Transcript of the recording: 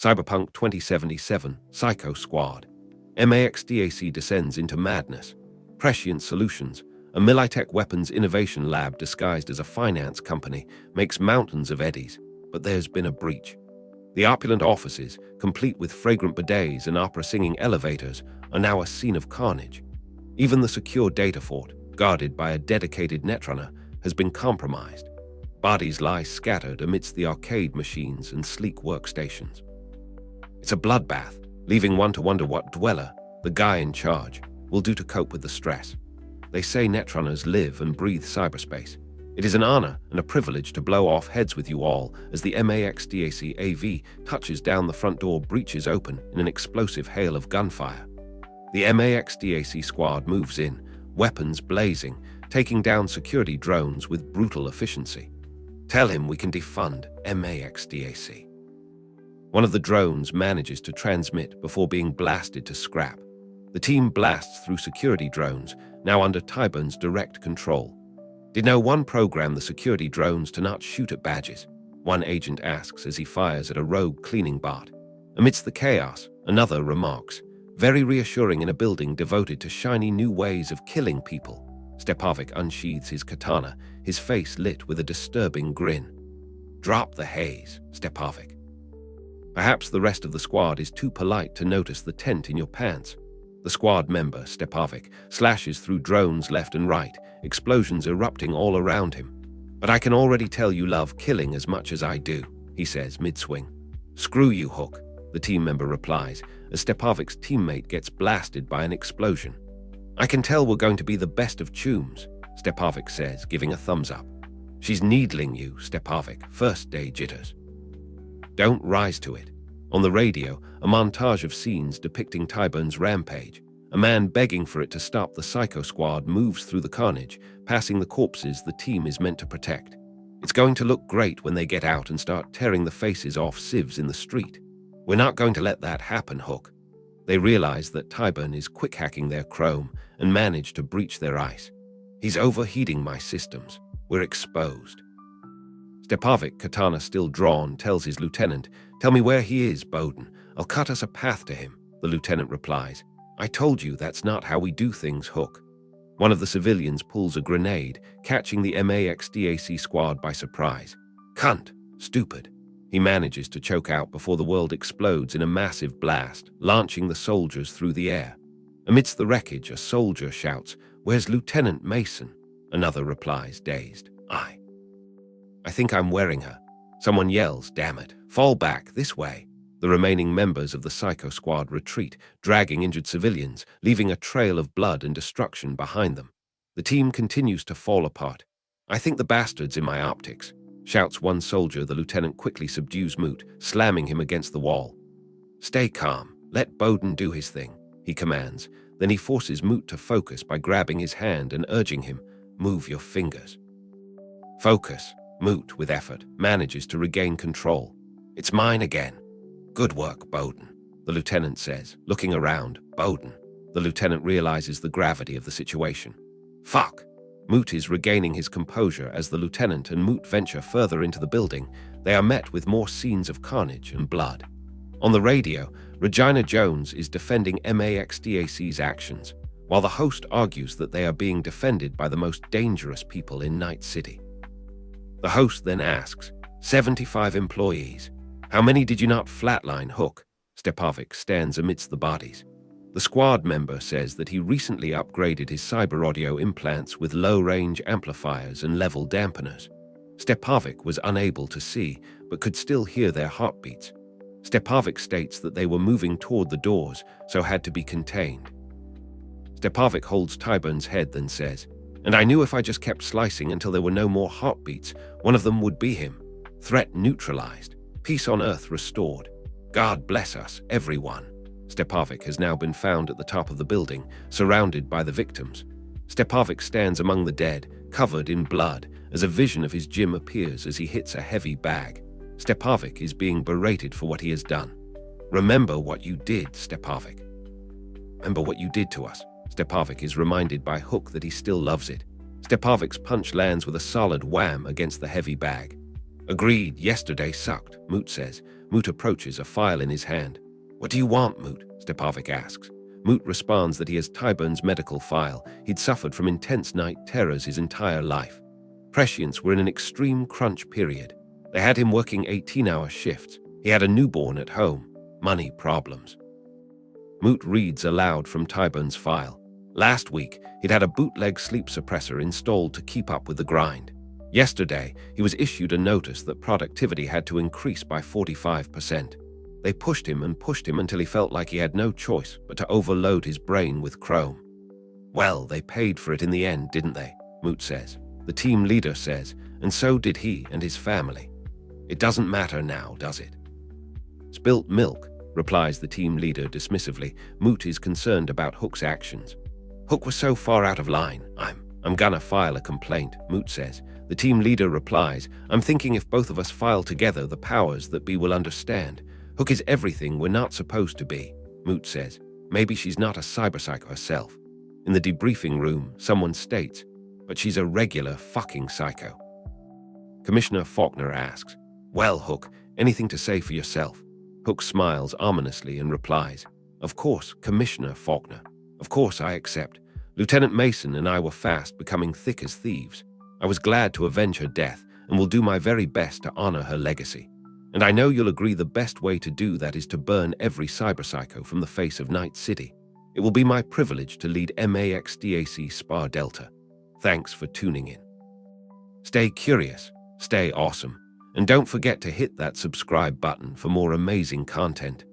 Cyberpunk 2077, Psycho Squad. MAXDAC descends into madness. Prescient Solutions, a Militech weapons innovation lab disguised as a finance company, makes mountains of eddies, but there's been a breach. The opulent offices, complete with fragrant bidets and opera-singing elevators, are now a scene of carnage. Even the secure data fort, guarded by a dedicated netrunner, has been compromised. Bodies lie scattered amidst the arcade machines and sleek workstations. It's a bloodbath, leaving one to wonder what Dweller, the guy in charge, will do to cope with the stress. They say netrunners live and breathe cyberspace. It is an honor and a privilege to blow off heads with you all as the MAXDAC AV touches down the front door, breaches open in an explosive hail of gunfire. The MAXDAC squad moves in, weapons blazing, taking down security drones with brutal efficiency. Tell him we can defund MAXDAC. One of the drones manages to transmit before being blasted to scrap. The team blasts through security drones, now under Tyburn's direct control. Did no one program the security drones to not shoot at badges? One agent asks as he fires at a rogue cleaning bot. Amidst the chaos, another remarks, very reassuring in a building devoted to shiny new ways of killing people. Stepavic unsheathes his katana, his face lit with a disturbing grin. Drop the haze, Stepavic. Perhaps the rest of the squad is too polite to notice the tent in your pants. The squad member, Stepavic, slashes through drones left and right, explosions erupting all around him. But I can already tell you love killing as much as I do, he says mid-swing. Screw you, Hook, the team member replies, as Stepavic's teammate gets blasted by an explosion. I can tell we're going to be the best of chooms, Stepavic says, giving a thumbs up. She's needling you, Stepavic, first day jitters. Don't rise to it. On the radio, a montage of scenes depicting Tyburn's rampage. A man begging for it to stop the Psycho Squad moves through the carnage, passing the corpses the team is meant to protect. It's going to look great when they get out and start tearing the faces off civs in the street. We're not going to let that happen, Hook. They realize that Tyburn is quick-hacking their chrome and manage to breach their ice. He's overheating my systems. We're exposed. Stepavic, katana still drawn, tells his lieutenant, "Tell me where he is, Bowden. I'll cut us a path to him," the lieutenant replies. "I told you that's not how we do things, Hook." One of the civilians pulls a grenade, catching the MAXDAC squad by surprise. "Cunt! Stupid!" He manages to choke out before the world explodes in a massive blast, launching the soldiers through the air. Amidst the wreckage, a soldier shouts, "Where's Lieutenant Mason?" Another replies, dazed, I think I'm wearing her." Someone yells, "Damn it, fall back, this way." The remaining members of the Psycho Squad retreat, dragging injured civilians, leaving a trail of blood and destruction behind them. The team continues to fall apart. "I think the bastard's in my optics," shouts one soldier. The lieutenant quickly subdues Moot, slamming him against the wall. "Stay calm, let Bowden do his thing," he commands. Then he forces Moot to focus by grabbing his hand and urging him, "Move your fingers." Focus. Moot, with effort, manages to regain control. "It's mine again." "Good work, Bowden," the lieutenant says, looking around. "Bowden." The lieutenant realizes the gravity of the situation. "Fuck." Moot is regaining his composure as the lieutenant and Moot venture further into the building. They are met with more scenes of carnage and blood. On the radio, Regina Jones is defending MAXDAC's actions, while the host argues that they are being defended by the most dangerous people in Night City. The host then asks, 75 employees. How many did you not flatline, Hook? Stepavic stands amidst the bodies. The squad member says that he recently upgraded his cyber audio implants with low-range amplifiers and level dampeners. Stepavic was unable to see, but could still hear their heartbeats. Stepavic states that they were moving toward the doors, so had to be contained. Stepavic holds Tyburn's head, then says, "And I knew if I just kept slicing until there were no more heartbeats, one of them would be him. Threat neutralized. Peace on Earth restored. God bless us, everyone." Stepavic has now been found at the top of the building, surrounded by the victims. Stepavic stands among the dead, covered in blood, as a vision of his gym appears as he hits a heavy bag. Stepavic is being berated for what he has done. "Remember what you did, Stepavic. Remember what you did to us." Stepavic is reminded by Hook that he still loves it. Stepavic's punch lands with a solid wham against the heavy bag. "Agreed, yesterday sucked," Moot says, Moot approaches, a file in his hand. "What do you want, Moot?" Stepavic asks. Moot responds that he has Tyburn's medical file. He'd suffered from intense night terrors his entire life. Prescients were in an extreme crunch period. They had him working 18-hour shifts. He had a newborn at home. Money problems. Moot reads aloud from Tyburn's file. Last week, he'd had a bootleg sleep suppressor installed to keep up with the grind. Yesterday, he was issued a notice that productivity had to increase by 45%. They pushed him until he felt like he had no choice but to overload his brain with Chrome. "Well, they paid for it in the end, didn't they?" Moot says. The team leader says, and so did he and his family. "It doesn't matter now, does it?" "Spilt milk," replies the team leader dismissively. Moot is concerned about Hook's actions. "Hook was so far out of line. I'm gonna file a complaint," Moot says. The team leader replies, "I'm thinking if both of us file together, the powers that be will understand. Hook is everything we're not supposed to be," Moot says. "Maybe she's not a cyberpsycho herself." In the debriefing room, someone states, "But she's a regular fucking psycho." Commissioner Faulkner asks, "Well, Hook, anything to say for yourself?" Hook smiles ominously and replies, "Of course, Commissioner Faulkner. Of course I accept. Lieutenant Mason and I were fast becoming thick as thieves. I was glad to avenge her death and will do my very best to honor her legacy. And I know you'll agree the best way to do that is to burn every cyberpsycho from the face of Night City. It will be my privilege to lead MAXDAC Spar Delta. Thanks for tuning in. Stay curious, stay awesome, and don't forget to hit that subscribe button for more amazing content.